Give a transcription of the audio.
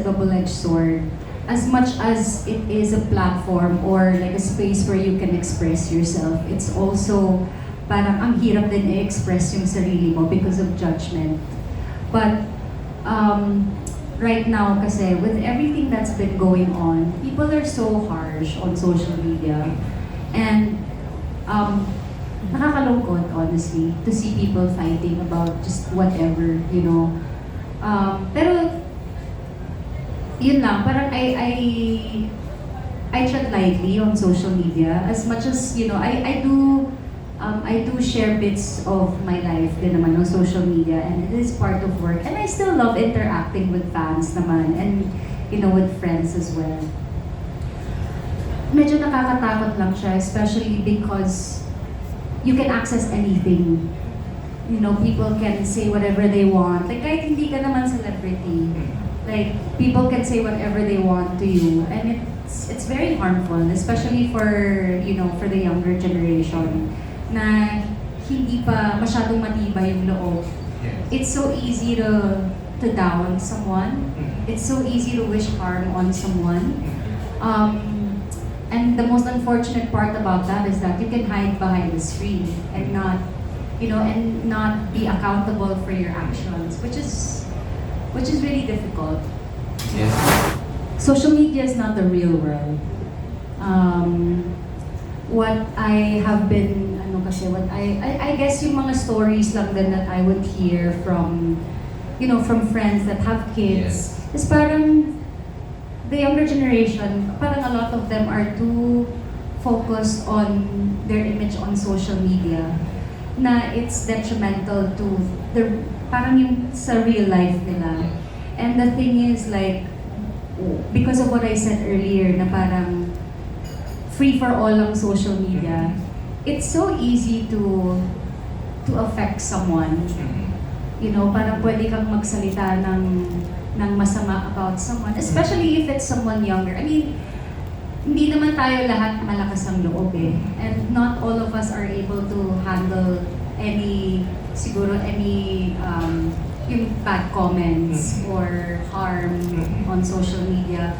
a double-edged sword. As much as it is a platform or like a space where you can express yourself, it's also parang ang hirap din i-express yung sarili mo because of judgment. But right now kasi with everything that's been going on, people are so harsh on social media. And nakakalungkot, honestly, to see people fighting about just whatever, you know. Pero, yun lang, parang I tread lightly on social media as much as, you know, I do share bits of my life din naman on social media, and it is part of work. And I still love interacting with fans naman and, you know, with friends as well. Medyo nakakatakot lang siya, especially because you can access anything. You know, people can say whatever they want. Like, kahit hindi ka naman celebrity, like, people can say whatever they want to you. And it's very harmful, especially for, you know, for the younger generation, na hindi pa masyadong matibay yung loob. It's so easy to down someone. It's so easy to wish harm on someone. And the most unfortunate part about that is that you can hide behind the screen and not, you know, and not be accountable for your actions, which is really difficult. Yes. Social media is not the real world. What I have been, what I guess yung mga stories lang din that I would hear from, you know, from friends that have kids, is parang the younger generation, parang a lot of them are too focused on their image on social media, na it's detrimental to the, parang yung sa real life nila. And the thing is, like, because of what I said earlier, na parang free for all ang social media, it's so easy to affect someone. You know, parang pwede kang magsalita ng masama about someone, especially if it's someone younger. I mean, hindi naman tayo lahat malakas ang loob eh. And not all of us are able to handle any yung bad comments or harm on social media.